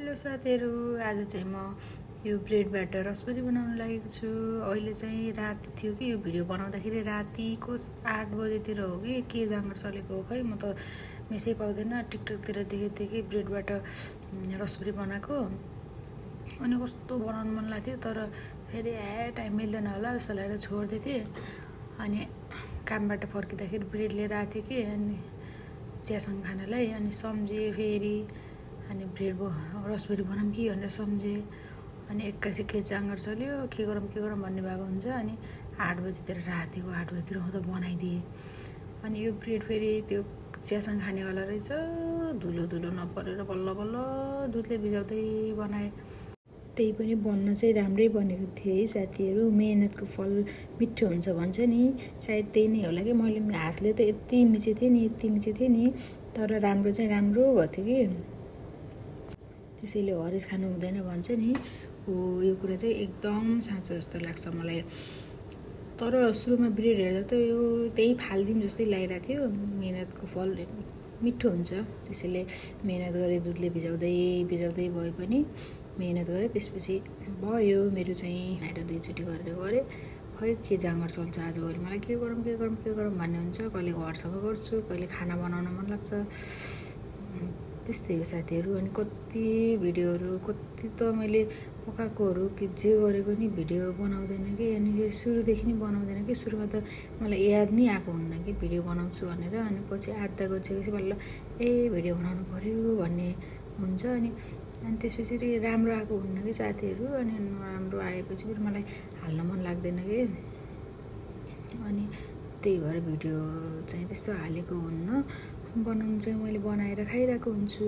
Hello साथीहरू, आज चाहिँ म यो ब्रेडबाट रसबरी बनाउन लागेको छु। अहिले चाहिँ राति थियो कि यो भिडियो बनाउँदाखेरि रातिको 8 बजेतिर हो कि के जाँगर चलेको हो खै, म त मिसै पाउँदैन। टिकटकतिर देखेको थिएँ कि ब्रेडबाट रसबरी बनाएको, अनि कस्तो बनाउनु मन लाग्थ्यो, तर फेरि टाइम मिल्दैन होला जस्तो लागेर छोडिदिएको थिएँ। अनि कामबाट फर्किँदाखेरि ब्रेड लिएर आएको थिएँ कि, अनि चियासँग खानालाई, अनि सम्झेँ फेरि, अनि ब्रेड रसबरी बनाऊँ कि भनेर सम्झेँ। अनि एक्कासी के जाँगर चल्यो, के गरौँ भन्ने भएको हुन्छ। अनि 8 बजीतिर, रातिको 8 बजीतिर म त बनाइदिएँ। अनि यो ब्रेड फेरि त्यो चियासँग खानेवाला रहेछ, धुलो धुलो नपरेर बल्ल बल्ल दुधले भिजाउँदै बनाएँ। त्यही पनि बन्न चाहिँ राम्रै बनेको थियो है साथीहरू। मेहनतको फल मिठो हुन्छ भन्छ नि, सायद त्यही नै होला कि। मैले हातले त यति मिचेको थिएँ नि, तर राम्रो चाहिँ राम्रो भएको थियो कि। त्यसैले हरेस खानु हुँदैन भन्छ नि, हो यो कुरा चाहिँ एकदम साँचो जस्तो लाग्छ मलाई। तर सुरुमा ब्रेड हेर्दा त यो त्यही फालिदिउँ जस्तै लागिरहेको थियो। मेहनतको फल मिठो हुन्छ, त्यसैले मेहनत गरेँ। दुधले भिजाउँदै भए पनि मेहनत गरेँ। त्यसपछि भयो मेरो चाहिँ आएर 2 चोटि गरेर गरेँ। खै के जाँगर चल्छ आजभोलि। मलाई के गरौँ भन्ने हुन्छ। कहिले घर सफा गर्छु, कहिले खाना बनाउन मन लाग्छ, त्यस्तै हो साथीहरू। अनि कति भिडियोहरू, कति त मैले पकाएकोहरू कि जे गरेको नि भिडियो बनाउँदैन कि। अनि फेरि सुरुदेखि नै बनाउँदैन कि। सुरुमा त मलाई याद नै आएको हुन्न कि भिडियो बनाउँछु भनेर। अनि पछि आधा गरिसकेपछि बल्ल भिडियो बनाउनु पऱ्यो भन्ने हुन्छ। अनि त्यसपछि राम्रो आएको हुन्न कि साथीहरू। अनि नराम्रो आएपछि फेरि मलाई हाल्न मन लाग्दैन कि। अनि त्यही भएर भिडियो चाहिँ त्यस्तो हालेको हुन्न। बनाउनु चाहिँ मैले बनाएर खाइरहेको हुन्छु।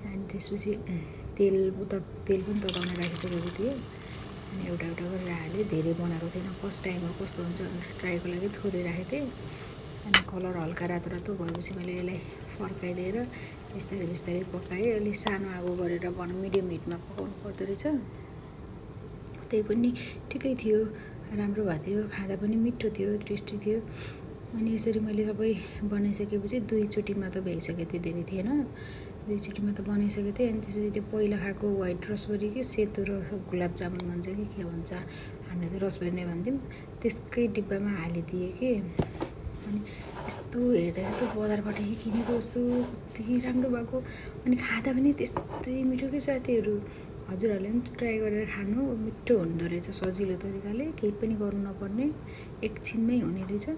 अनि त्यसपछि तेल पनि तताउन राखिसकेको थिएँ। अनि एउटा गरेर हालेँ, धेरै बनाएको थिएन। फर्स्ट टाइम हो, कस्तो हुन्छ ट्राईको लागि थोरै राखेको थिएँ। अनि कलर हल्का रातो भएपछि मैले यसलाई फर्काइदिएर बिस्तारै पकाएँ। अलिक सानो आगो गरेर मिडियम हिटमा पकाउनु पर्दो रहेछ। त्यही पनि ठिकै थियो, राम्रो भएको थियो। खाँदा पनि मिठो थियो, टेस्टी थियो। अनि यसरी मैले सबै बनाइसकेपछि 2 चोटिमा त भ्याइसकेको थिएँ, धेरै थिएन। 2 चोटिमा त बनाइसकेको थिएँ। अनि त्यसपछि त्यो पहिला खाएको व्हाइट रसबरी कि सेतो गुलाब जामुन भन्छ कि के भन्छ, हामीले त रसबरी नै भन्थ्यौँ, त्यसकै डिब्बामा हालिदिएँ कि। अनि यस्तो हेर्दाखेरि त बजारबाट किनेको जस्तो कति राम्रो भएको, अनि खाँदा पनि त्यस्तै मिठो कि साथीहरू। हजुरहरूले पनि ट्राई गरेर खानु, मिठो हुँदो रहेछ। सजिलो तरिकाले, केही पनि गर्नु नपर्ने, एकछिनमै हुने रहेछ।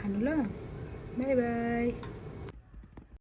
खानु ल, बाई बाई।